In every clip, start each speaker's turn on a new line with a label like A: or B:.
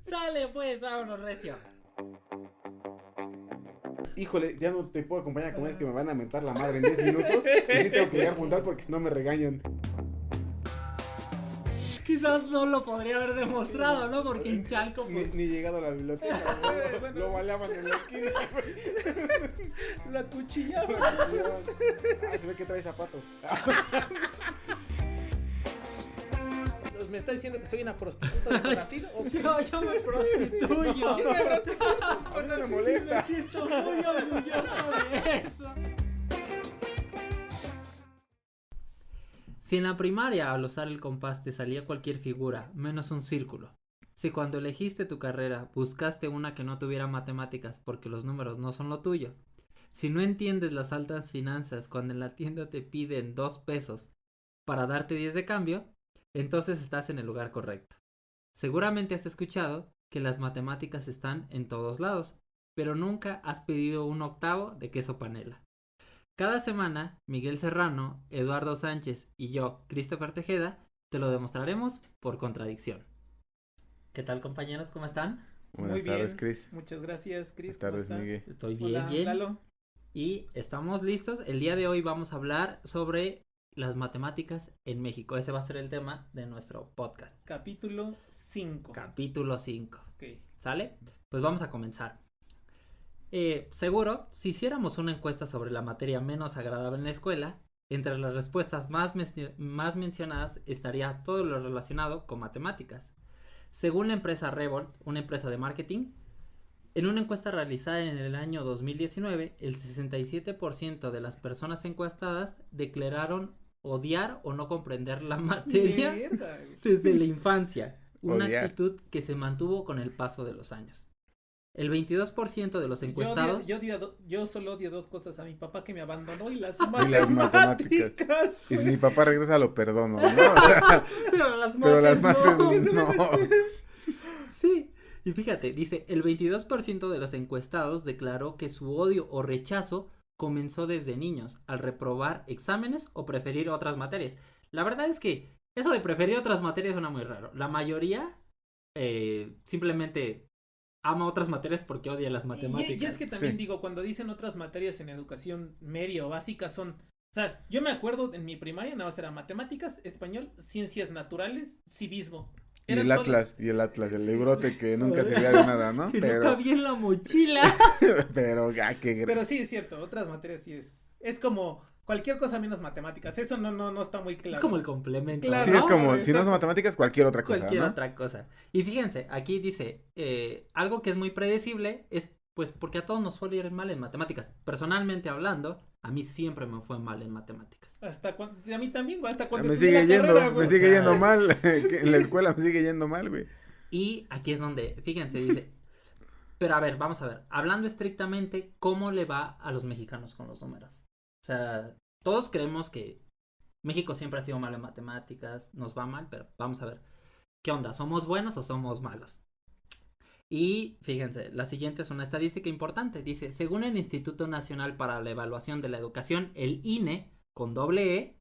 A: Dale, pues, vámonos, recio.
B: Híjole, ya no te puedo acompañar a comer, es que me van a mentar la madre en 10 minutos. Y sí tengo que llegar puntual porque si no me regañan.
A: Quizás no lo podría haber demostrado, ¿no? Porque en Chalco, pues,
B: Ni llegado a la biblioteca, güey. Lo baleaban en la esquina, güey.
A: la cuchillaba.
B: Se ve que trae zapatos.
C: ¿Me está diciendo que soy una prostituta de Brasil?
A: Yo me prostituyo.
B: A mí no me molesta.
A: Me siento muy orgulloso de eso. Si en la primaria al usar el compás te salía cualquier figura, menos un círculo. Si cuando elegiste tu carrera buscaste una que no tuviera matemáticas porque los números no son lo tuyo. Si no entiendes las altas finanzas cuando en la tienda te piden 2 pesos para darte 10 de cambio, entonces estás en el lugar correcto. Seguramente has escuchado que las matemáticas están en todos lados, pero nunca has pedido un octavo de queso panela. Cada semana, Miguel Serrano, Eduardo Sánchez y yo, Christopher Tejeda, te lo demostraremos por contradicción. ¿Qué tal, compañeros? ¿Cómo están?
B: Buenas tardes, Chris.
C: Muchas gracias, Chris.
B: Buenas tardes,
C: ¿Cómo estás?
B: Miguel.
A: Estoy bien,
C: Hola,
A: bien.
C: Lalo.
A: Y estamos listos. El día de hoy vamos a hablar sobre las matemáticas en México. Ese va a ser el tema de nuestro podcast.
C: Capítulo 5.
A: Capítulo 5.
C: Ok.
A: ¿Sale? Pues vamos a comenzar. Seguro, si hiciéramos una encuesta sobre la materia menos agradable en la escuela, entre las respuestas más mencionadas estaría todo lo relacionado con matemáticas. Según la empresa Revolt, una empresa de marketing, en una encuesta realizada en el año 2019, el 67% de las personas encuestadas declararon odiar o no comprender la materia desde la infancia, una actitud que se mantuvo con el paso de los años. El 22% de los encuestados...
C: Yo solo odio 2 cosas: a mi papá que me abandonó y las
B: matemáticas. Y si mi papá regresa lo perdono, ¿no? O sea,
A: pero las
B: mates no.
A: Sí, y fíjate, dice, el 22% de los encuestados declaró que su odio o rechazo comenzó desde niños, al reprobar exámenes o preferir otras materias. La verdad es que eso de preferir otras materias suena muy raro. La mayoría simplemente ama otras materias porque odia las matemáticas.
C: Y es que también
B: Sí.
C: digo, cuando dicen otras materias en educación media o básica son... O sea, yo me acuerdo en mi primaria nada más era matemáticas, español, ciencias naturales, civismo.
B: Y el Atlas, el
C: Sí.
B: librote que nunca servía de nada, ¿no?
A: Que no cabía en la mochila.
B: Pero
C: Pero sí es cierto, otras materias sí es como cualquier cosa menos matemáticas. Eso no está muy claro.
A: Es como el complemento.
C: Claro.
B: sí,
A: ¿no?
B: es como,
C: Exacto.
B: si no son matemáticas, cualquier otra cosa,
A: Cualquier
B: ¿no?
A: otra cosa. Y fíjense, aquí dice, algo que es muy predecible es pues porque a todos nos suele ir mal en matemáticas. Personalmente hablando, a mí siempre me fue mal en matemáticas.
C: A mí también, güey, hasta cuando
B: Me
C: estudié
B: sigue
C: la carrera,
B: yendo,
C: güey.
B: me sigue
A: o sea,
B: yendo mal. En la escuela me sigue yendo mal, güey.
A: Y aquí es donde, fíjense, dice, pero a ver, vamos a ver, hablando estrictamente, ¿cómo le va a los mexicanos con los números? O sea, todos creemos que México siempre ha sido malo en matemáticas, nos va mal, pero vamos a ver, ¿qué onda? ¿Somos buenos o somos malos? Y fíjense, la siguiente es una estadística importante. Dice, según el Instituto Nacional para la Evaluación de la Educación, el INE, con doble E,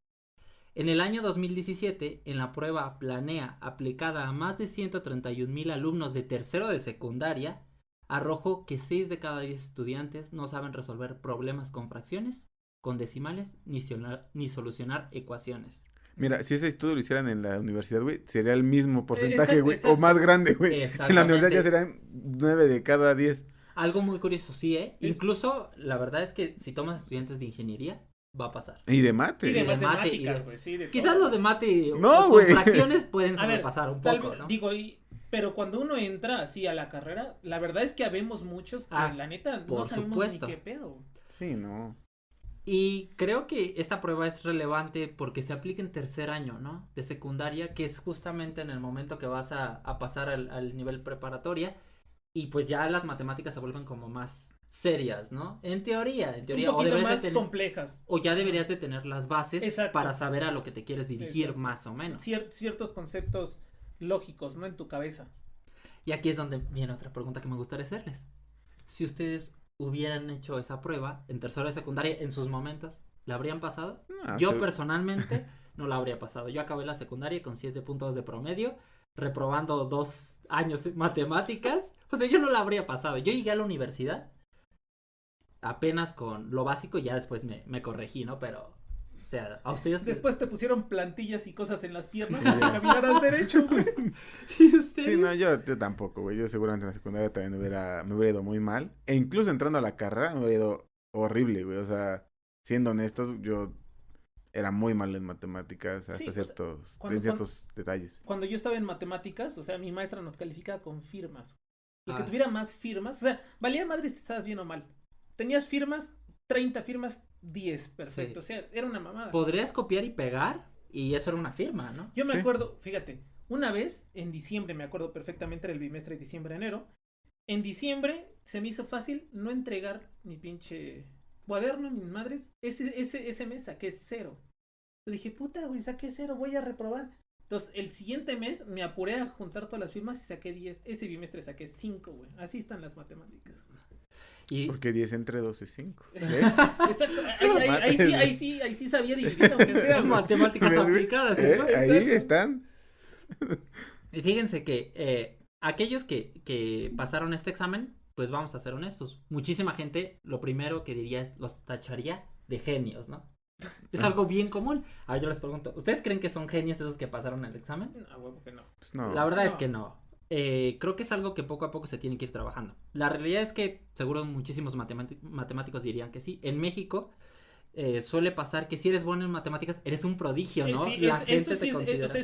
A: en el año 2017, en la prueba Planea aplicada a más de 131,000 alumnos de tercero de secundaria, arrojó que 6 de cada 10 estudiantes no saben resolver problemas con fracciones, con decimales, ni solucionar ecuaciones.
B: Mira, si ese estudio lo hicieran en la universidad, güey, sería el mismo porcentaje,
C: Exacto,
B: güey,
C: exacto.
B: o más grande, güey. En la
A: Exactamente.
B: universidad ya serían 9 de cada 10.
A: Algo muy curioso, sí, Incluso, la verdad es que si tomas estudiantes de ingeniería, va a pasar.
B: Y de mate.
C: Y de
A: de mate,
C: matemáticas, güey, sí, de
A: Quizás
C: todo.
A: los de mate
B: No,
A: con
B: güey.
A: fracciones pueden
C: A ver,
A: sobrepasar un
C: tal
A: poco,
C: vez-
A: ¿no?
C: Digo, pero cuando uno entra así a la carrera, la verdad es que habemos muchos que la neta no
A: por
C: sabemos
A: supuesto.
C: ni qué pedo.
B: Sí, no.
A: Y creo que esta prueba es relevante porque se aplica en tercer año, ¿no? De secundaria, que es justamente en el momento que vas a pasar al nivel preparatoria. Y pues ya las matemáticas se vuelven como más serias, ¿no? En teoría.
C: Un
A: o
C: poquito
A: deberías
C: más
A: de tener,
C: complejas.
A: o ya deberías de tener las bases
C: Exacto.
A: para saber a lo que te quieres dirigir
C: Exacto.
A: más o menos.
C: Ciertos conceptos lógicos, ¿no? En tu cabeza.
A: Y aquí es donde viene otra pregunta que me gustaría hacerles. Si ustedes hubieran hecho esa prueba en tercero de secundaria en sus momentos, ¿la habrían pasado?
B: No,
A: Yo personalmente no la habría pasado. Yo acabé la secundaria con 7 puntos de promedio, reprobando 2 años en matemáticas, o sea, yo no la habría pasado. Yo llegué a la universidad apenas con lo básico y ya después me corregí, ¿no? Pero, o sea, a ustedes...
C: Después te pusieron plantillas y cosas en las piernas para que caminaras derecho, güey.
A: ¿Y ustedes?
B: Sí, no, yo tampoco, güey. Yo seguramente en la secundaria también me hubiera ido muy mal. E incluso entrando a la carrera me hubiera ido horrible, güey. O sea, siendo honestos, yo era muy mal en matemáticas hasta
C: Sí, o
B: ciertos,
C: cuando-
B: en ciertos detalles.
C: Cuando yo estaba en matemáticas, o sea, mi maestra nos calificaba con firmas. El que
A: Ah.
C: tuviera más firmas, o sea, valía madre si estabas bien o mal. Tenías firmas, 30 firmas, 10, perfecto.
A: Sí.
C: O sea, era una mamada.
A: Podrías copiar y pegar y eso era una firma, ¿no?
C: Yo me
B: Sí.
C: acuerdo, fíjate, una vez en diciembre, me acuerdo perfectamente, era el bimestre de diciembre-enero. En diciembre se me hizo fácil no entregar mi pinche cuaderno, mis madres. Ese mes saqué 0. Yo dije, puta, güey, saqué 0, voy a reprobar. Entonces, el siguiente mes me apuré a juntar todas las firmas y saqué 10. Ese bimestre saqué 5, güey. Así están las matemáticas.
A: Y
B: Porque 10 entre 2 es 5. ¿Ves?
C: Exacto. Ahí sí sabía dividir, aunque sea, güey.
A: matemáticas aplicadas, ¿sí?
B: Ahí
C: Exacto.
B: están.
A: Y fíjense que aquellos que pasaron este examen, pues vamos a ser honestos, muchísima gente lo primero que diría es los tacharía de genios, ¿no? Es algo bien común. Ahora yo les pregunto, ¿ustedes creen que son genios esos que pasaron el examen?
C: No, huevo que no.
B: Pues no.
A: La verdad es
C: No.
A: que no. Creo que es algo que poco a poco se tiene que ir trabajando. La realidad es que seguro muchísimos matemáticos dirían que sí. En México suele pasar que si eres bueno en matemáticas eres un prodigio, ¿no?
C: Sí,
A: La gente
C: eso
A: te
C: sí
A: considera.
C: o sea,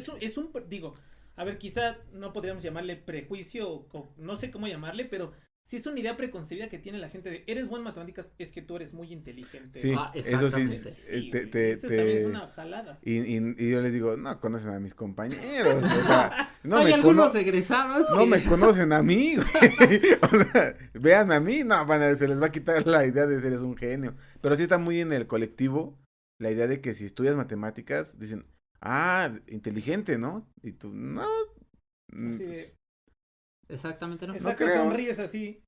C: digo, a ver, quizá no podríamos llamarle prejuicio o no sé cómo llamarle, pero sí es una idea preconcebida que tiene la gente de eres buen en matemáticas, es que tú eres muy inteligente.
B: Sí,
A: Ah,
B: eso sí.
A: exactamente.
C: Sí,
B: te-
C: güey,
B: te-
C: eso
B: te-
C: también es una jalada.
B: Y yo les digo, no conocen a mis compañeros. O sea, no
A: Hay
B: me
A: algunos
B: cono-
A: egresados
B: No
A: que...
B: me conocen a mí, güey. O sea, vean a mí, no, se les va a quitar la idea de ser un genio. Pero sí está muy en el colectivo la idea de que si estudias matemáticas, dicen, inteligente, ¿no? Y tú, no.
C: Así de-
B: Pues,
A: Exactamente, ¿no?
C: Exacto,
B: creo.
C: sonríes así.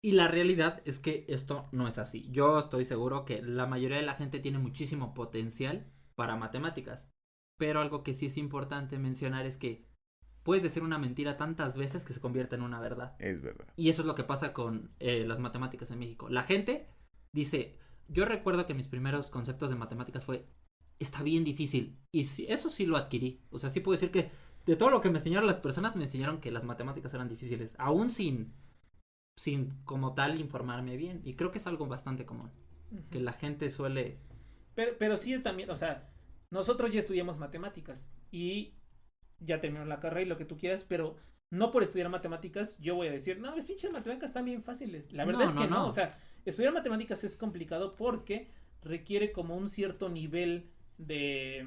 A: Y la realidad es que esto no es así. Yo estoy seguro que la mayoría de la gente tiene muchísimo potencial para matemáticas. Pero algo que sí es importante mencionar es que puedes decir una mentira tantas veces que se convierte en una verdad.
B: es verdad.
A: Y eso es lo que pasa con las matemáticas en México. La gente dice, yo recuerdo que mis primeros conceptos de matemáticas fue, está bien difícil. Y sí, eso sí lo adquirí. O sea, sí puedo decir que de todo lo que me enseñaron las personas, me enseñaron que las matemáticas eran difíciles. Aún sin como tal informarme bien. Y creo que es algo bastante común. Que la gente suele...
C: Pero sí también, o sea, nosotros ya estudiamos matemáticas y ya terminó la carrera y lo que tú quieras, pero no por estudiar matemáticas yo voy a decir, no, las pinches matemáticas están bien fáciles. La verdad
A: No,
C: es que
A: no,
C: no,
A: no.
C: o sea, estudiar matemáticas es complicado porque requiere como un cierto nivel de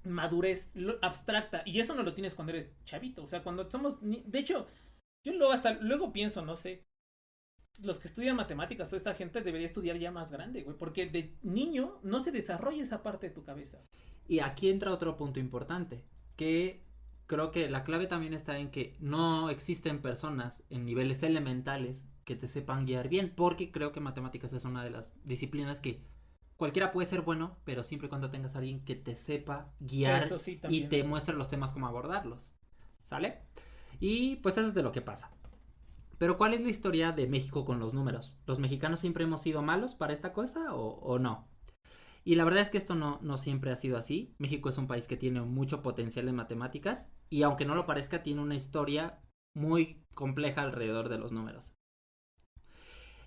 C: madurez abstracta y eso no lo tienes cuando eres chavito, o sea, cuando somos, de hecho, yo luego pienso, no sé, los que estudian matemáticas o esta gente debería estudiar ya más grande, güey, porque de niño no se desarrolla esa parte de tu cabeza.
A: Y aquí entra otro punto importante, que creo que la clave también está en que no existen personas en niveles elementales que te sepan guiar bien, porque creo que matemáticas es una de las disciplinas que cualquiera puede ser bueno, pero siempre y cuando tengas a alguien que te sepa guiar
C: Eso sí,
A: y
C: también.
A: te muestre los temas cómo abordarlos, ¿sale? Y pues eso es de lo que pasa. Pero ¿cuál es la historia de México con los números? ¿Los mexicanos siempre hemos sido malos para esta cosa o no? Y la verdad es que esto no siempre ha sido así. México es un país que tiene mucho potencial en matemáticas y aunque no lo parezca tiene una historia muy compleja alrededor de los números.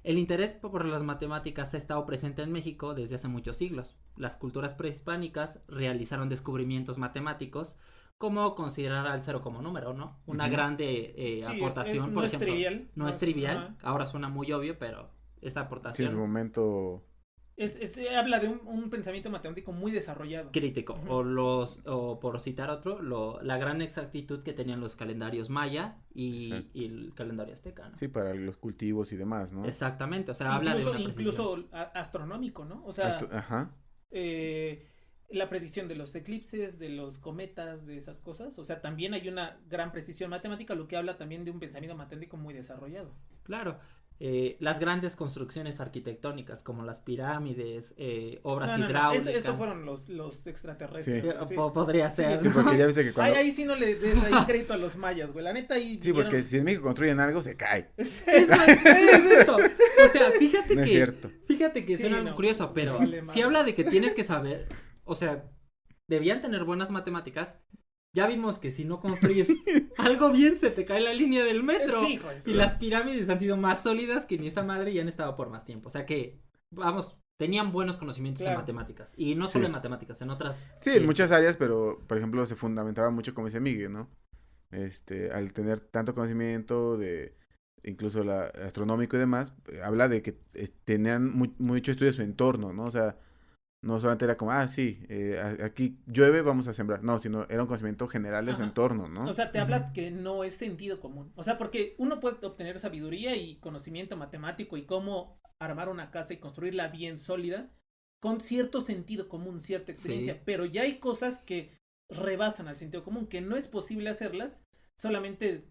A: El interés por las matemáticas ha estado presente en México desde hace muchos siglos. Las culturas prehispánicas realizaron descubrimientos matemáticos como considerar al cero como número, ¿no? Una grande
C: Sí,
A: aportación,
C: no
A: por
C: es
A: ejemplo.
C: trivial.
A: No es trivial,
C: Ajá.
A: ahora suena muy obvio, pero esa
B: Sí,
A: aportación
B: en su momento.
C: Habla de un pensamiento matemático muy desarrollado.
A: crítico. O por citar otro, la gran exactitud que tenían los calendarios maya y el calendario azteca, ¿no?
B: Sí, para los cultivos y demás, ¿no?
A: Exactamente, o sea, habla de una precisión.
C: Incluso astronómico, ¿no? O sea,
B: Ajá.
C: la predicción de los eclipses, de los cometas, de esas cosas. O sea, también hay una gran precisión matemática, lo que habla también de un pensamiento matemático muy desarrollado.
A: Claro, las grandes construcciones arquitectónicas como las pirámides, obras
C: No,
A: hidráulicas.
C: eso fueron los extraterrestres.
B: Sí.
C: güey, sí.
A: Podría ser.
B: Sí, porque ya viste que cuando...
C: Ahí sí no le des ahí crédito a los mayas, güey. La neta ahí.
B: Sí, porque
C: vieron-
B: si en México construyen algo, se cae.
A: Eso es esto. O sea, fíjate
B: No es
A: que.
B: cierto.
A: Fíjate que
C: Sí,
A: suena algo
C: no,
A: curioso, pero
C: vale
A: si
C: madre.
A: habla de que tienes que saber. O sea, debían tener buenas matemáticas. Ya vimos que si no construyes algo bien, se te cae la línea del metro.
C: Sí, güey, sí.
A: Y las pirámides han sido más sólidas que ni esa madre y han estado por más tiempo. O sea que, vamos, tenían buenos conocimientos en
C: Claro.
A: matemáticas. Y no solo
B: Sí.
A: en matemáticas, en otras.
B: Sí, en
A: ciencias.
B: muchas áreas, pero por ejemplo se fundamentaba mucho como dice Miguel, ¿no? Al tener tanto conocimiento de incluso la astronómico y demás, habla de que tenían mucho estudio de su entorno, ¿no? O sea, no solamente era como, sí, aquí llueve, vamos a sembrar, no, sino era un conocimiento general de su
C: Ajá.
B: entorno, ¿no?
C: O sea, te habla que no es sentido común. O sea, porque uno puede obtener sabiduría y conocimiento matemático y cómo armar una casa y construirla bien sólida con cierto sentido común, cierta experiencia.
A: Sí.
C: Pero ya hay cosas que rebasan al sentido común, que no es posible hacerlas solamente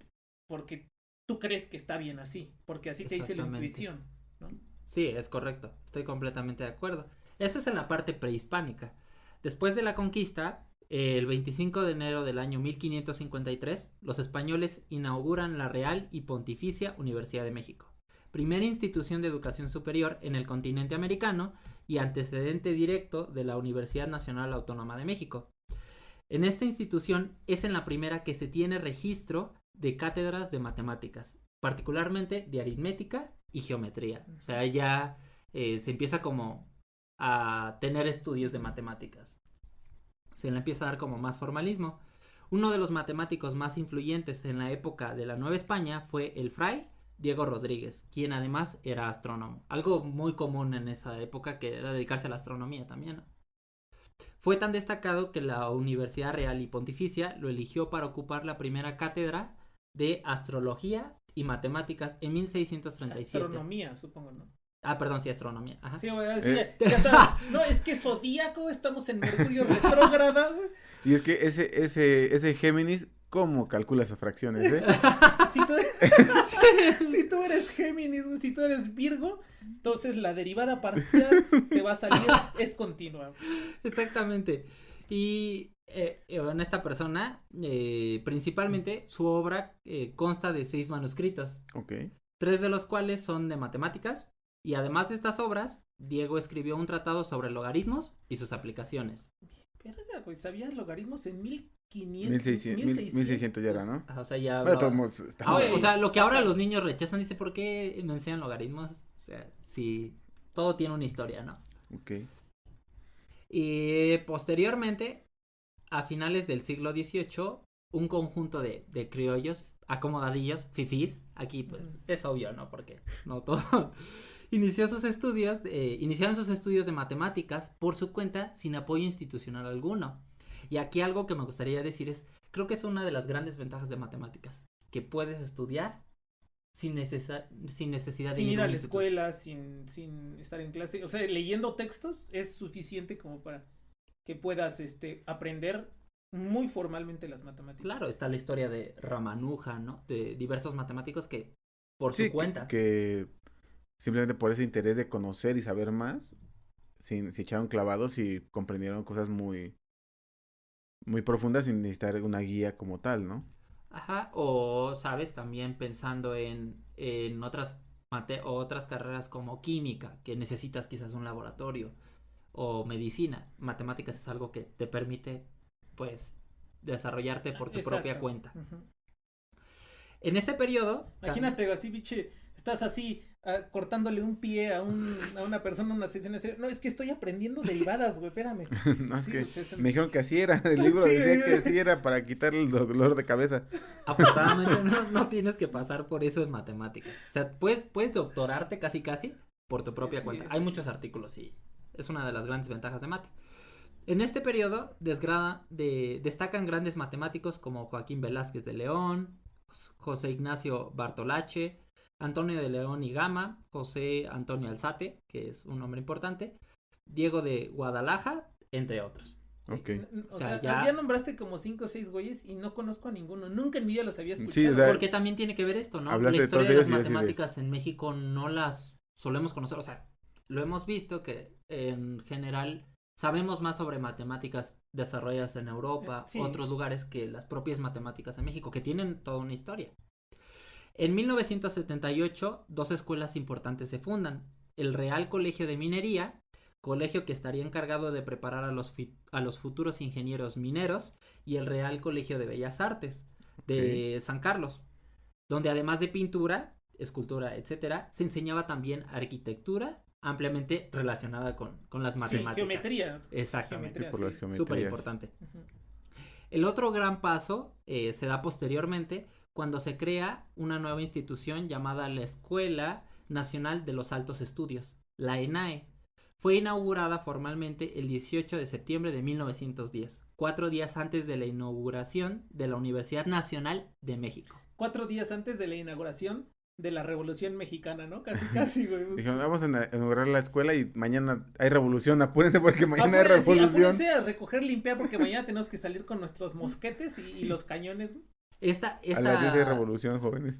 C: porque tú crees que está bien así, porque así te dice la
A: Exactamente.
C: intuición, ¿no?
A: Sí, es correcto. Estoy completamente de acuerdo. Eso es en la parte prehispánica. Después de la conquista, el 25 de enero del año 1553, los españoles inauguran la Real y Pontificia Universidad de México, primera institución de educación superior en el continente americano y antecedente directo de la Universidad Nacional Autónoma de México. En esta institución es en la primera que se tiene registro de cátedras de matemáticas, particularmente de aritmética y geometría. O sea, ya se empieza como a tener estudios de matemáticas. Se le empieza a dar como más formalismo. Uno de los matemáticos más influyentes en la época de la Nueva España fue el fray Diego Rodríguez, quien además era astrónomo. Algo muy común en esa época que era dedicarse a la astronomía también, ¿no? Fue tan destacado que la Universidad Real y Pontificia lo eligió para ocupar la primera cátedra de astrología y matemáticas en 1637.
C: Astronomía, supongo, ¿no?
A: Perdón, sí, astronomía. Ajá.
C: Sí, güey, sí, ya está. No, es que zodíaco, estamos en Mercurio retrógrada, güey.
B: Y es que ese Géminis, ¿cómo calcula esas fracciones, eh?
C: Si tú, si tú eres Géminis, güey, si tú eres Virgo, entonces la derivada parcial te va a salir, es continua.
A: Exactamente. Y en esta persona, principalmente, su obra consta de 6 manuscritos,
B: Ok.
A: 3 de los cuales son de matemáticas. Y además de estas obras, Diego escribió un tratado sobre logaritmos y sus aplicaciones.
C: Verga, güey, ¿sabías logaritmos en 1500?
B: 1600 ya era, ¿no?
A: O sea, ya
B: Pero
A: hablaba-
B: todos estamos...
C: Güey,
A: o sea, lo que ahora los niños rechazan, dice, ¿por qué me enseñan logaritmos? O sea, si todo tiene una historia, ¿no?
B: Ok.
A: Y posteriormente, a finales del siglo XVIII, un conjunto de criollos, acomodadillos, fifís, aquí pues es obvio, ¿no? Porque no todo... Iniciaron sus estudios de matemáticas por su cuenta sin apoyo institucional alguno. Y aquí algo que me gustaría decir es, creo que es una de las grandes ventajas de matemáticas, que puedes estudiar sin necesidad de
C: Sin ir a
A: ninguna
C: la
A: institución.
C: escuela, sin estar en clase, o sea, leyendo textos es suficiente como para que puedas aprender muy formalmente las matemáticas.
A: Claro, está la historia de Ramanuja, ¿no? De diversos matemáticos que por
B: Sí,
A: su cuenta.
B: que simplemente por ese interés de conocer y saber más, se echaron clavados y comprendieron cosas muy, muy profundas sin necesitar una guía como tal, ¿no?
A: Ajá, o sabes, también pensando en otras otras carreras como química, que necesitas quizás un laboratorio, o medicina. Matemáticas es algo que te permite, pues, desarrollarte por tu propia
C: Exacto.
A: cuenta.
C: Ujú.
A: En ese periodo,
C: Imagínate así, biche, estás así cortándole un pie a una persona en una sesión de no, es que estoy aprendiendo derivadas, güey, espérame.
B: No, es
C: Sí,
B: que
C: pues, eso-
B: me dijeron que así era, el libro
C: Sí,
B: decía
C: güey.
B: que así era para quitar el dolor de cabeza.
A: afortunadamente no tienes que pasar por eso en matemáticas. O sea, puedes doctorarte casi por tu propia
C: Sí,
A: cuenta.
C: eso
A: Hay
C: sí.
A: muchos artículos y es una de las grandes ventajas de mate. En este periodo destacan grandes matemáticos como Joaquín Velázquez de León, José Ignacio Bartolache, Antonio de León y Gama, José Antonio Alzate, que es un nombre importante, Diego de Guadalajara, entre otros.
B: Ok.
C: O sea,
A: ya-
C: ya nombraste como 5 o 6 güeyes y no conozco a ninguno. Nunca en mi vida los había escuchado.
B: Sí, o sea,
A: Porque también tiene que ver esto, ¿no?
B: hablaste
A: La
B: de todos
A: historia de las
B: ellos y yo así de-
A: matemáticas en México no las solemos conocer, o sea, lo hemos visto que en general sabemos más sobre matemáticas desarrolladas en Europa,
C: Sí.
A: otros lugares, que las propias matemáticas en México, que tienen toda una historia. En 1978, dos escuelas importantes se fundan. El Real Colegio de Minería, colegio que estaría encargado de preparar a los futuros ingenieros mineros, y el Real Colegio de Bellas Artes de San Carlos, donde además de pintura, escultura, etcétera, se enseñaba también arquitectura ampliamente relacionada con las
C: Sí,
A: matemáticas.
C: geometría.
A: Exactamente.
C: Geometría,
B: por las
C: sí.
B: geometrías.
A: Súper importante.
C: Ujú.
A: El otro gran paso se da posteriormente cuando se crea una nueva institución llamada la Escuela Nacional de los Altos Estudios, la ENAE. Fue inaugurada formalmente el 18 de septiembre de 1910, 4 días antes de la inauguración de la Universidad Nacional de México.
C: 4 días antes de la inauguración de la Revolución Mexicana, ¿no? Casi, güey.
B: Dijeron, vamos a inaugurar la escuela y mañana hay revolución, apúrense porque mañana hay
C: Apúrense,
B: revolución.
C: apúrense a recoger, limpiar, porque mañana tenemos que salir con nuestros mosquetes y los cañones, güey.
B: A las 10 hay revolución, jóvenes.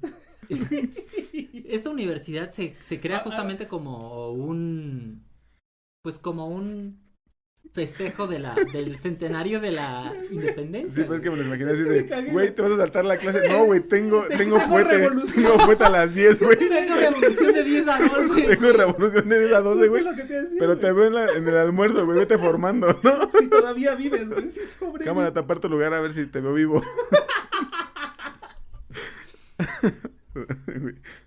A: Esta universidad se crea justamente como como un festejo del centenario de la independencia.
B: Sí, pues que me lo imaginé así
C: Es que me
B: de,
C: cagué,
B: güey, te vas a saltar la clase. No, güey, tengo
C: Tengo
B: fuete.
C: revolución.
B: Tengo fuete a las 10, güey.
A: Tengo revolución de 10 a 12.
B: Tengo revolución de 10 a 12,
C: Justo
B: güey.
C: lo que te decía,
B: Pero
C: güey.
B: te veo en el almuerzo, güey, vete formando, ¿no?
C: Si todavía vives, güey, si sobrevives.
B: Cámara, tapar tu lugar a ver si te veo vivo.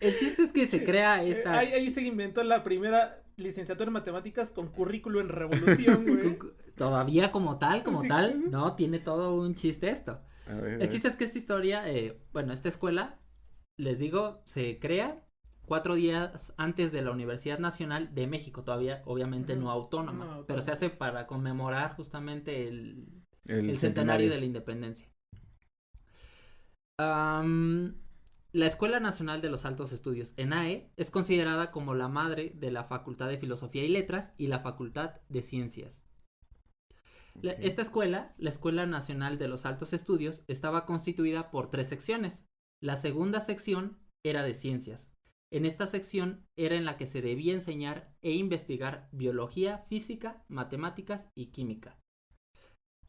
A: El chiste es que se crea esta.
C: Ahí se inventó la primera licenciatura en matemáticas con currículo en revolución, güey.
A: Todavía como tal,
C: Sí.
A: no, tiene todo un chiste esto.
B: A ver,
A: El chiste es que esta historia, esta escuela, les digo, se crea 4 días antes de la Universidad Nacional de México, todavía, obviamente no autónoma, pero se hace para conmemorar justamente el centenario de la independencia. La Escuela Nacional de los Altos Estudios, ENAE, es considerada como la madre de la Facultad de Filosofía y Letras y la Facultad de Ciencias. Esta escuela, la Escuela Nacional de los Altos Estudios, estaba constituida por 3 secciones. La segunda sección era de ciencias. En esta sección era en la que se debía enseñar e investigar biología, física, matemáticas y química.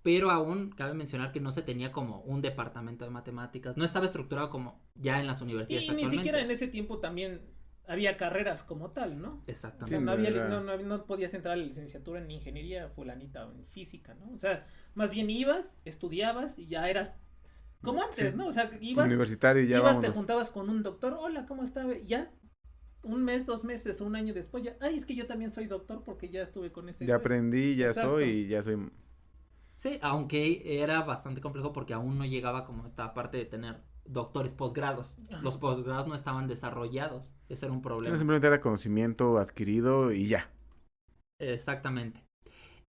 A: Pero aún cabe mencionar que no se tenía como un departamento de matemáticas, no estaba estructurado como ya en las universidades
C: Y ni
A: actualmente.
C: siquiera en ese tiempo también había carreras como tal, ¿no?
A: Exactamente.
C: O sea,
B: Sí,
C: no,
B: no
C: había,
B: era-
C: no podías entrar a la licenciatura en ingeniería fulanita o en física, ¿no? O sea, más bien ibas, estudiabas y ya eras como antes,
B: Sí.
C: ¿no? O sea, ibas,
B: Universitario y ya
C: ibas te
B: vámonos.
C: juntabas con un doctor, hola, ¿cómo está? Ya un mes, 2 meses, un año después ya, ay, es que yo también soy doctor porque ya estuve con ese
B: Ya
C: güey.
B: aprendí, ya
C: Exacto.
B: soy y ya soy.
A: Sí, aunque era bastante complejo porque aún no llegaba como esta parte de tener doctores posgrados.
C: Ajá.
A: Los posgrados no estaban desarrollados. Ese era un
B: No,
A: problema.
B: simplemente era conocimiento adquirido y ya.
A: Exactamente.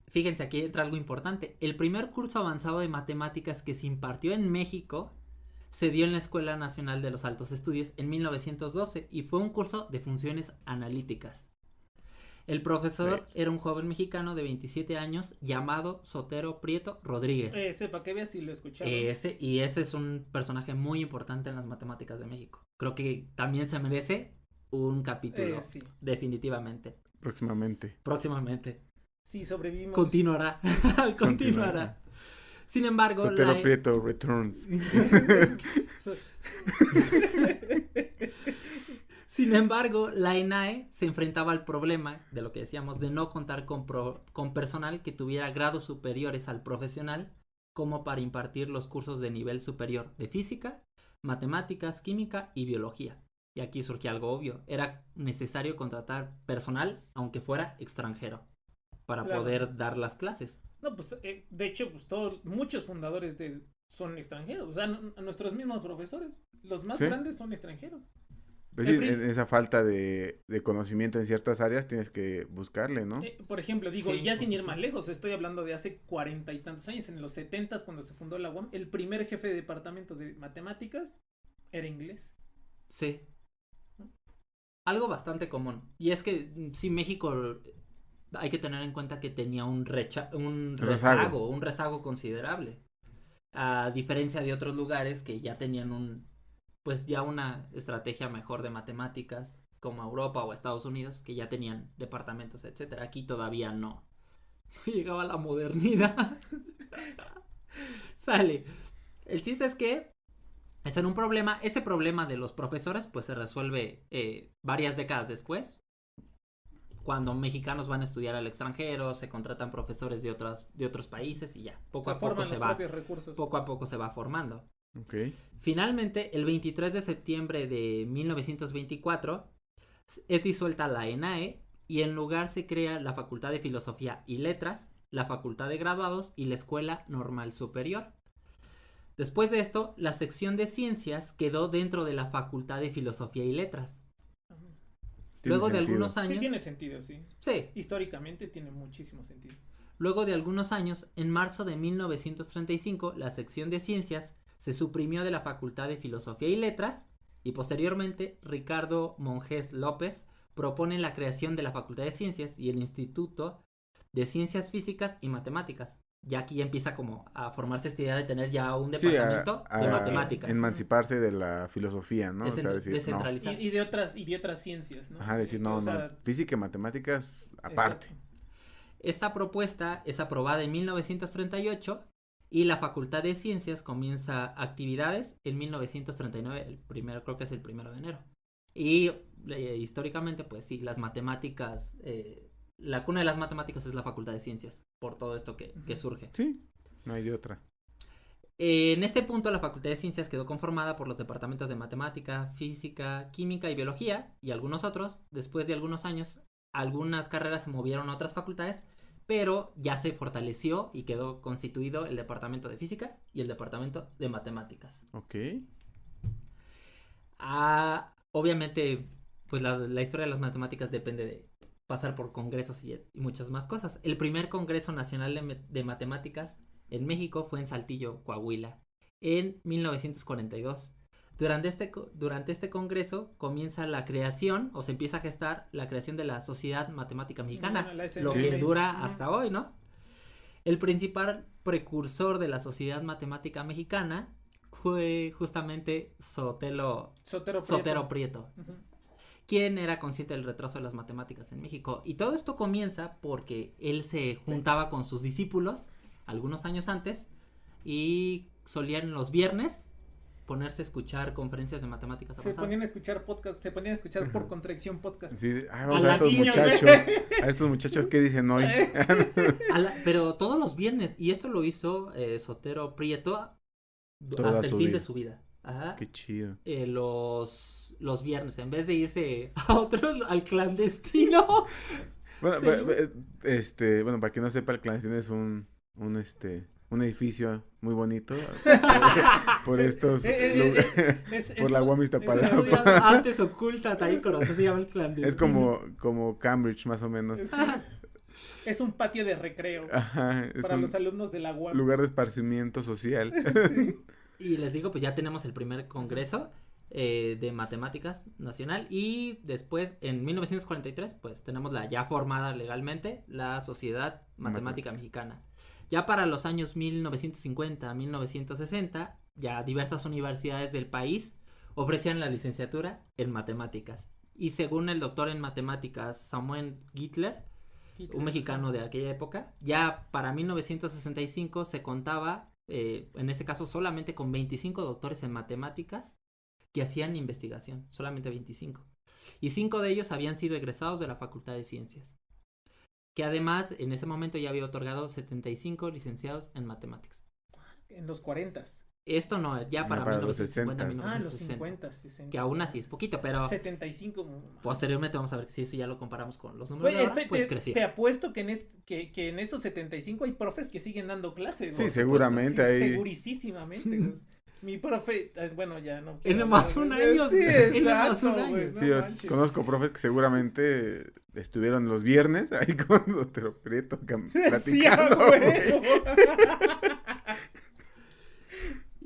A: Fíjense, aquí entra algo importante. El primer curso avanzado de matemáticas que se impartió en México se dio en la Escuela Nacional de los Altos Estudios en 1912 y fue un curso de funciones analíticas. El profesor era un joven mexicano de 27 años llamado Sotero Prieto Rodríguez.
C: Para que veas si lo escuchaba.
A: Ese es un personaje muy importante en las matemáticas de México. Creo que también se merece un capítulo,
C: Sí.
A: definitivamente. Próximamente.
C: Sí, sobrevivimos.
A: Continuará. Continuará. Sin embargo,
B: Sotero Prieto Returns.
A: Sin embargo, la ENAE se enfrentaba al problema de lo que decíamos de no contar con personal que tuviera grados superiores al profesional como para impartir los cursos de nivel superior de física, matemáticas, química y biología. Y aquí surgía algo obvio, era necesario contratar personal aunque fuera extranjero para
C: Claro.
A: poder dar las clases.
C: No, pues de hecho, pues muchos fundadores son extranjeros, o sea, nuestros mismos profesores, los más
B: ¿Sí?
C: grandes son extranjeros.
B: Pues sí, en esa falta de conocimiento en ciertas áreas tienes que buscarle, ¿no?
C: Por ejemplo, digo,
A: Sí,
C: ya
A: por
C: sin ir más
A: supuesto.
C: lejos, estoy hablando de hace 40 y tantos años, en los 70s cuando se fundó la UAM, el primer jefe de departamento de matemáticas era inglés.
A: Sí. Algo bastante común. Y es que sí, México hay que tener en cuenta que tenía un
B: Rezago.
A: un rezago considerable. A diferencia de otros lugares que ya tenían pues ya una estrategia mejor de matemáticas, como Europa o Estados Unidos, que ya tenían departamentos, etcétera. Aquí todavía no. No llegaba la modernidad. Sale. El chiste es que es en un problema. Ese problema de los profesores, pues se resuelve varias décadas después. Cuando mexicanos van a estudiar al extranjero, se contratan profesores de otros países y ya, poco a poco se va formando.
B: Okay.
A: Finalmente, el 23 de septiembre de 1924 es disuelta la ENAE y en lugar se crea la Facultad de Filosofía y Letras, la Facultad de Graduados y la Escuela Normal Superior. Después de esto, la sección de Ciencias quedó dentro de la Facultad de Filosofía y Letras. Luego de algunos años...
C: Sí, tiene sentido, sí.
A: Sí.
C: Históricamente tiene muchísimo sentido.
A: Luego de algunos años, en marzo de 1935, la sección de Ciencias se suprimió de la Facultad de Filosofía y Letras y posteriormente Ricardo Monjes López propone la creación de la Facultad de Ciencias y el Instituto de Ciencias Físicas y Matemáticas. Ya aquí ya empieza como a formarse esta idea de tener ya un departamento de matemáticas.
B: Emanciparse de la filosofía, ¿no?
C: Descentralizarse. Y de otras ciencias, ¿no?
B: Ajá, decir, física y matemáticas aparte.
C: Exacto.
A: Esta propuesta es aprobada en 1938 y la Facultad de Ciencias comienza actividades en 1939, creo que es el 1 de enero. Y históricamente, pues sí, las matemáticas, la cuna de las matemáticas es la Facultad de Ciencias, por todo esto que surge.
B: Sí, no hay de otra.
A: En este punto la Facultad de Ciencias quedó conformada por los departamentos de Matemática, Física, Química y Biología y algunos otros. Después de algunos años, algunas carreras se movieron a otras facultades, pero ya se fortaleció y quedó constituido el Departamento de Física y el Departamento de Matemáticas.
B: Ok.
A: Obviamente, pues la historia de las matemáticas depende de pasar por congresos y muchas más cosas. El primer Congreso Nacional de Matemáticas en México fue en Saltillo, Coahuila, en 1942. Durante este congreso comienza la creación, o se empieza a gestar la creación de la Sociedad Matemática Mexicana, lo que dura hasta hoy, ¿no? El principal precursor de la Sociedad Matemática Mexicana fue justamente Sotero Prieto. Uh-huh. Quien era consciente del retraso de las matemáticas en México. Y todo esto comienza porque él se juntaba con sus discípulos algunos años antes y solían los viernes ponerse a escuchar conferencias de matemáticas avanzadas.
C: Se ponían a escuchar podcast, se ponían a escuchar por contradicción podcast.
B: Sí, vamos a estos muchachos ¿qué dicen hoy?
A: Pero todos los viernes, y esto lo hizo Sotero Prieto hasta el fin de su vida. Ajá.
B: Qué chido.
A: Los viernes, en vez de irse a otros, al clandestino.
B: Bueno, bueno, para quien no sepa, el clandestino es un edificio muy bonito por estos por la UAM Iztapalapa.
A: Artes ocultas ahí con se llama el clandestino.
B: Es como Cambridge más o menos.
C: Es un patio de recreo.
B: Ajá,
C: para los alumnos de la UAM.
B: Lugar de esparcimiento social.
C: Sí.
A: Y les digo, pues ya tenemos el primer congreso de matemáticas nacional y después en 1943 pues tenemos la ya formada legalmente la Sociedad Matemática Mexicana. Ya para los años 1950 a 1960 ya diversas universidades del país ofrecían la licenciatura en matemáticas y según el doctor en matemáticas Samuel Gittler, un mexicano de aquella época, ya para 1965 se contaba en este caso solamente con 25 doctores en matemáticas que hacían investigación, solamente 25. Y 5 de ellos habían sido egresados de la Facultad de Ciencias, que además en ese momento ya había otorgado 75 licenciados en matemáticas.
C: En los 40s.
A: Esto no, ya para 1950, 1960.
C: Los 50, 60.
A: Que aún así es poquito, pero
C: 75.
A: Posteriormente vamos a ver si eso ya lo comparamos con los números de ahora, pues creció.
C: Te apuesto que en esos 75 hay profes que siguen dando clases.
B: Sí, seguramente.
C: Sí, segurísimamente. Mi profe, bueno, ya no.
A: En más un año.
C: Sí, exacto, güey.
B: Sí, yo conozco profes que seguramente estuvieron los viernes ahí con Sotero Prieto platicando. Sí,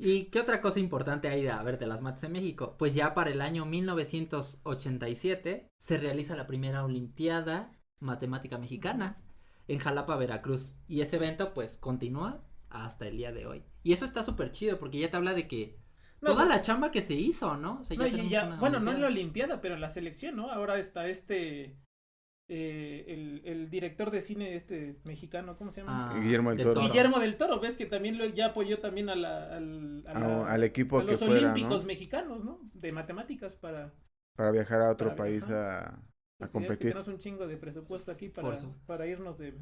A: ¿Y qué otra cosa importante hay de las mates en México? Pues ya para el año 1987 se realiza la primera Olimpiada Matemática Mexicana en Jalapa, Veracruz. Y ese evento pues continúa hasta el día de hoy. Y eso está súper chido porque ya te habla de que
C: No,
A: toda la chamba que se hizo, ¿no? O sea,
C: no,
A: tenemos una
C: bueno, no en la
A: olimpiada.
C: Olimpiada, pero en la selección, ¿no? Ahora está el director de cine mexicano, ¿cómo se llama?
B: Guillermo del Toro.
C: Guillermo del Toro, ves que también ya apoyó también
B: Al equipo
C: a
B: que
C: los
B: fuera,
C: olímpicos
B: ¿no?
C: mexicanos, ¿no? De matemáticas
B: Para viajar a otro
C: para
B: país
C: viajar.
B: a
C: porque ya es que
B: competir.
C: tenemos un chingo de presupuesto aquí
A: Por eso.
C: para irnos de.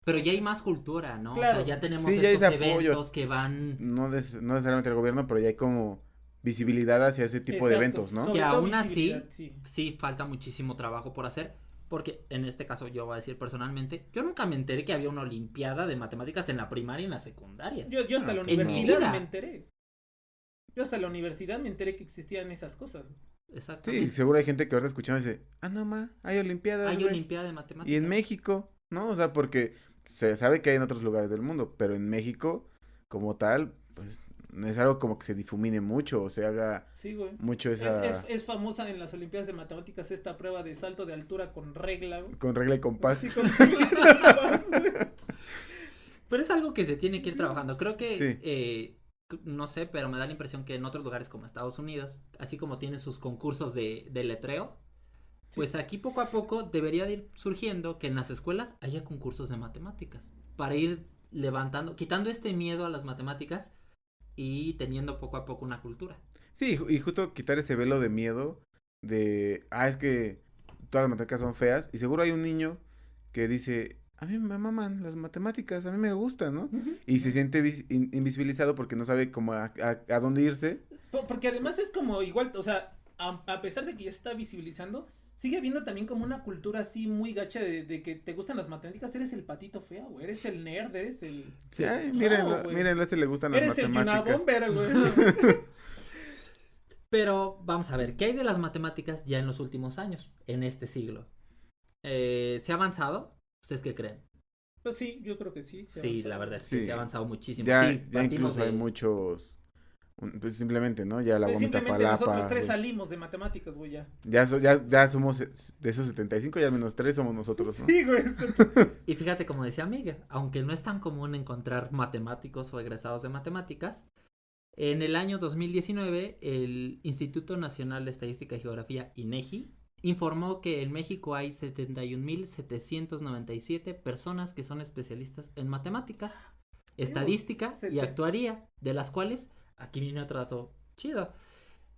A: Pero ya hay más cultura, ¿no?
C: Claro.
A: O sea, ya tenemos
B: Sí, ya hay
A: estos
B: ese apoyo.
A: eventos que van.
B: No necesariamente el gobierno, pero ya hay como visibilidad hacia ese tipo de
C: Exacto.
B: eventos, ¿no?
C: Sobre
A: Que
C: todo
A: aún así,
C: visibilidad, sí.
A: sí falta muchísimo trabajo por hacer. Porque en este caso yo voy a decir personalmente, yo nunca me enteré que había una olimpiada de matemáticas en la primaria y en la secundaria.
C: Yo hasta la
B: En
A: mi
C: universidad
A: vida.
C: me enteré. Yo hasta la universidad me enteré que existían esas cosas.
B: Sí,
A: Exactamente.
B: seguro hay gente que ahorita escuchando dice, no ma, hay olimpiadas,
A: Hay
B: güey".
A: olimpiada de matemáticas.
B: Y en México, ¿no? O sea, porque se sabe que hay en otros lugares del mundo, pero en México, como tal, pues no es algo como que se difumine mucho o se haga
C: Sí, güey.
B: mucho esa
C: Es famosa en las Olimpiadas de Matemáticas esta prueba de salto de altura con regla, güey.
B: con regla y compás.
C: Sí, con regla y compás, güey.
A: Pero es algo que se tiene que ir trabajando. Creo que,
B: Sí.
A: no sé, pero me da la impresión que en otros lugares como Estados Unidos, así como tienen sus concursos de letreo, pues aquí poco a poco debería de ir surgiendo que en las escuelas haya concursos de matemáticas. Para ir levantando, quitando este miedo a las matemáticas y teniendo poco a poco una cultura.
B: Sí, y justo quitar ese velo de miedo de, es que todas las matemáticas son feas y seguro hay un niño que dice, a mí me maman las matemáticas, a mí me gustan, ¿no? Y se siente invisibilizado porque no sabe cómo a dónde irse.
C: Porque además es como igual, o sea, a pesar de que ya se está visibilizando, sigue habiendo también como una cultura así muy gacha de que te gustan las matemáticas, eres el patito feo, güey, eres el nerd, eres el.
B: Sí, ay,
C: Claro, güey.
B: mírenlo, a ese le gustan las
C: Eres el
B: matemáticas.
C: Bomber, güey.
A: Pero vamos a ver, ¿qué hay de las matemáticas ya en los últimos años, en este siglo? ¿Se ha avanzado? ¿Ustedes qué creen?
C: Pues sí, yo creo que sí.
A: Sí, la verdad es que
B: Sí.
A: se ha avanzado muchísimo.
B: Ya,
A: Sí,
B: ya
A: partimos
B: incluso hay muchos, pues simplemente, ¿no? Ya la
C: Pues
B: bomba
C: simplemente nosotros
B: palapa.
C: tres salimos de matemáticas, güey, ya.
B: Ya somos de esos 75, ya al menos 3 somos nosotros, ¿no?
C: Sí, güey.
A: Y fíjate, como decía Miguel, aunque no es tan común encontrar matemáticos o egresados de matemáticas, en el año 2019 el Instituto Nacional de Estadística y Geografía, INEGI, informó que en México hay 71.797 personas que son especialistas en matemáticas, estadística y actuaría, de las cuales, aquí viene otro dato chido,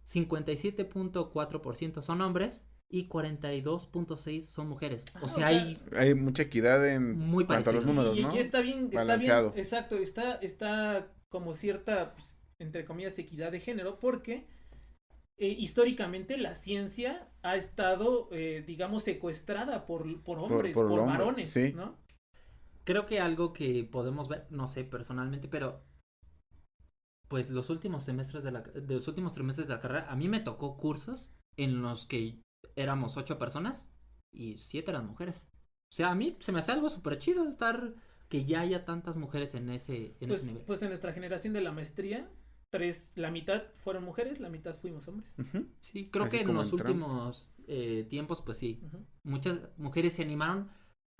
A: 57.4% son hombres y 42.6 son mujeres. O sea, hay
B: Hay mucha equidad en
A: muy
B: cuanto a los
A: parecido.
B: números, ¿no?
C: Y está bien,
B: Balanceado.
C: exacto, está como cierta, pues, entre comillas, equidad de género, porque históricamente la ciencia ha estado, digamos, secuestrada por hombres,
B: por el
C: por
B: hombre,
C: varones,
B: sí.
C: ¿no?
A: Creo que algo que podemos ver, no sé personalmente, pero pues los últimos semestres de los últimos trimestres de la carrera, a mí me tocó cursos en los que éramos 8 personas y 7 eran mujeres. O sea, a mí se me hace algo súper chido estar que ya haya tantas mujeres en ese nivel.
C: Pues en nuestra generación de la maestría, la mitad fueron mujeres, la mitad fuimos hombres.
B: Ujú.
A: Sí, creo
B: Así
A: que en
B: como
A: los
B: en Trump.
A: últimos tiempos, pues sí,
C: Ujú.
A: muchas mujeres se animaron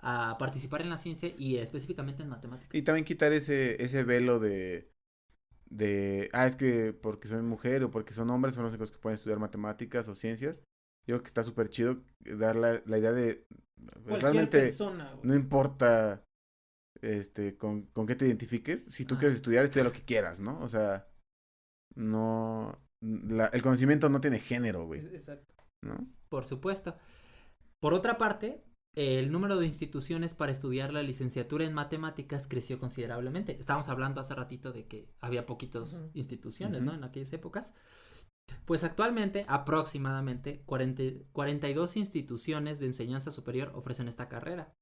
A: a participar en la ciencia y específicamente en matemáticas.
B: Y también quitar ese velo de, es que porque soy mujer o porque son hombres son los únicos que pueden estudiar matemáticas o ciencias. Yo creo que está súper chido dar la idea de
C: Cualquier
B: realmente
C: persona, güey.
B: no importa con qué te identifiques, si tú quieres estudiar, estudia lo que quieras, ¿no? O sea, no el conocimiento no tiene género, güey,
C: Exacto.
B: ¿no?
A: Por supuesto. Por otra parte, el número de instituciones para estudiar la licenciatura en matemáticas creció considerablemente. Estábamos hablando hace ratito de que había poquitas instituciones, ¿no? En aquellas épocas. Pues actualmente, aproximadamente 42 instituciones de enseñanza superior ofrecen esta carrera.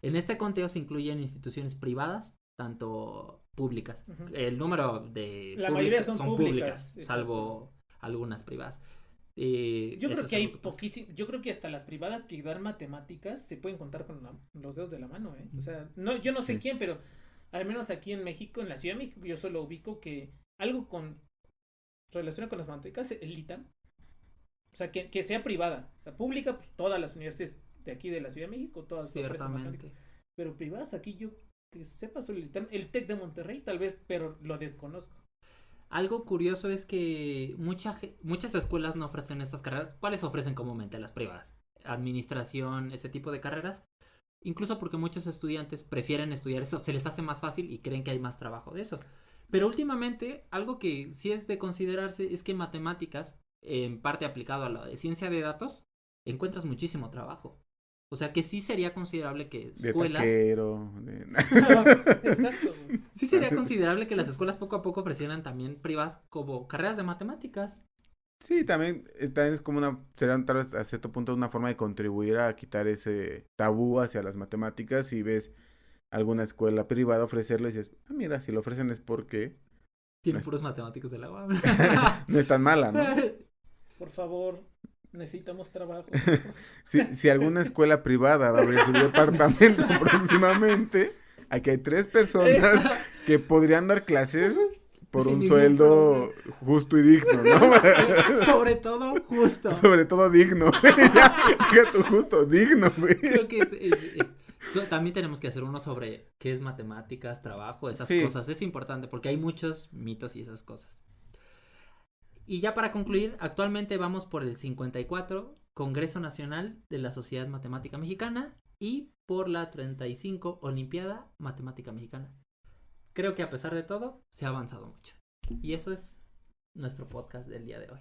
A: En este conteo se incluyen instituciones privadas, tanto públicas. El número de
C: La mayoría son públicas,
A: salvo algunas privadas.
C: Yo creo que hay poquísimas, yo creo que hasta las privadas que dan matemáticas se pueden contar con los dedos de la mano, ¿eh? O sea, no, yo no sé quién, pero al menos aquí en México, en la Ciudad de México, yo solo ubico que algo con relacionado con las matemáticas, el ITAM, o sea, que sea privada, o sea, pública, pues todas las universidades de aquí de la Ciudad de México, todas ofrecen matemáticas.
A: Ciertamente.
C: Pero privadas aquí yo que sepa solo el TEC de Monterrey tal vez, pero lo desconozco.
A: Algo curioso es que muchas escuelas no ofrecen estas carreras. ¿Cuáles ofrecen comúnmente? Las privadas. Administración, ese tipo de carreras. Incluso porque muchos estudiantes prefieren estudiar eso, se les hace más fácil y creen que hay más trabajo de eso. Pero últimamente, algo que sí es de considerarse es que en matemáticas, en parte aplicado a la de ciencia de datos, encuentras muchísimo trabajo. O sea que sí sería considerable que
B: De
A: escuelas...
B: taquero,
C: Exacto.
A: Sí sería considerable que las escuelas poco a poco ofrecieran también privadas como carreras de matemáticas.
B: Sí, también es como será tal vez a cierto punto una forma de contribuir a quitar ese tabú hacia las matemáticas. Si ves alguna escuela privada ofrecerlo y dices, mira, si lo ofrecen es porque
A: Tienen puros matemáticos de la UAM.
B: no es tan mala, ¿no?
C: Por favor, necesitamos trabajo.
B: Si alguna escuela privada va a abrir su departamento próximamente, aquí hay 3 personas que podrían dar clases por
A: Sin
B: un
A: ningún
B: sueldo justo y digno, ¿no?
A: Sobre todo, justo.
B: Sobre todo digno. Ya, fíjate, justo, digno, güey.
A: Creo que también tenemos que hacer uno sobre qué es matemáticas, trabajo, esas
B: Sí.
A: cosas. Es importante porque hay muchos mitos y esas cosas. Y ya para concluir, actualmente vamos por el 54 Congreso Nacional de la Sociedad Matemática Mexicana y por la 35 Olimpiada Matemática Mexicana. Creo que a pesar de todo, se ha avanzado mucho. Y eso es nuestro podcast del día de hoy.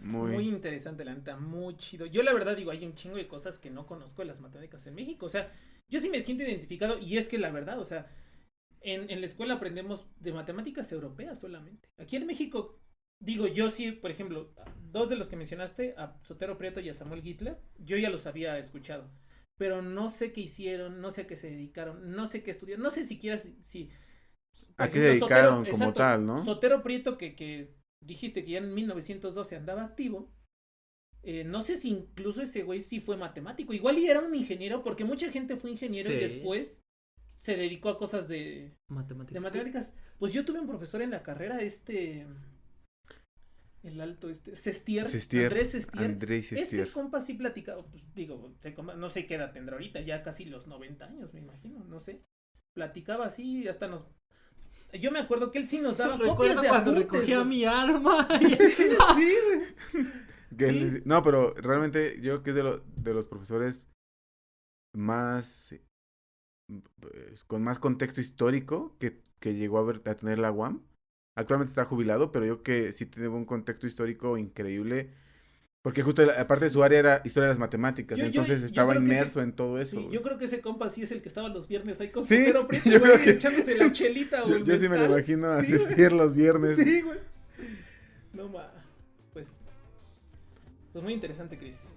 C: Muy interesante, la neta, muy chido. Yo la verdad digo, hay un chingo de cosas que no conozco de las matemáticas en México. O sea, yo sí me siento identificado y es que la verdad, o sea, en la escuela aprendemos de matemáticas europeas solamente. Aquí en México, digo, yo sí, por ejemplo, 2 de los que mencionaste, a Sotero Prieto y a Samuel Gittler, yo ya los había escuchado. Pero no sé qué hicieron, no sé a qué se dedicaron, no sé qué estudiaron, no sé siquiera si
B: ¿A qué se dedicaron como tal, no?
C: Sotero Prieto, que dijiste que ya en 1912 andaba activo, no sé si incluso ese güey sí fue matemático, igual y era un ingeniero, porque mucha gente fue ingeniero y
A: Sí.
C: después se dedicó a cosas de
A: Matemáticas.
C: matemáticas. Pues yo tuve un profesor en la carrera, el alto, Sestier, Andrés Sestier.
B: Andrés
C: Ese
B: Sestier.
C: compa sí platicaba, pues digo, no sé qué edad tendrá ahorita, ya casi los 90 años, me imagino, no sé. Platicaba así, hasta yo me acuerdo que él sí nos daba copias
A: Recuerdo
C: de
A: cuando
C: apuntes,
A: recogía
C: güey.
A: mi arma.
C: Sí, güey. Sí.
B: No, pero realmente yo creo que es de los profesores más pues, con más contexto histórico que llegó a tener la UAM. Actualmente está jubilado, pero yo creo que sí tiene un contexto histórico increíble. Porque justo aparte de su área era historia de las matemáticas, entonces estaba
C: creo que
B: inmerso en todo eso.
C: Sí, yo creo que ese compa sí es el que estaba los viernes ahí con
B: Sí,
C: Sotero Prieto,
B: yo
C: güey,
B: creo que-
C: echándose la chelita o el
B: Yo sí me lo
C: mezcal.
B: imagino
C: Sí,
B: asistir los viernes.
C: Sí, güey. No ma. Pues muy interesante, Chris.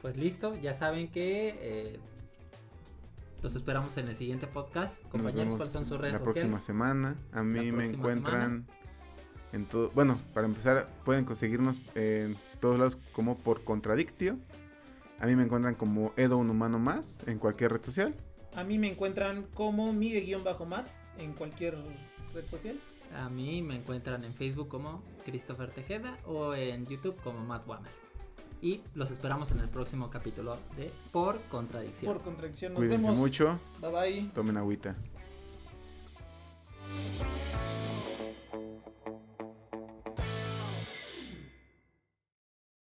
A: Pues listo, ya saben que los esperamos en el siguiente podcast.
B: Nos
A: Compañeros,
B: vemos
A: ¿cuáles son sus redes
B: la
A: sociales?
B: próxima semana. A mí me
A: próxima
B: encuentran en todo. Bueno, para empezar, pueden conseguirnos en todos lados como por Contradictio. A mí me encuentran como Edo un humano más en cualquier red social.
C: A mí me encuentran como Migue-Mat en cualquier red social.
A: A mí me encuentran en Facebook como Christopher Tejeda o en YouTube como Matt Wammer. Y los esperamos en el próximo capítulo de Por Contradicción.
C: Por contradicción, nos
B: Cuídense
C: vemos.
B: mucho.
C: Bye bye.
B: Tomen agüita.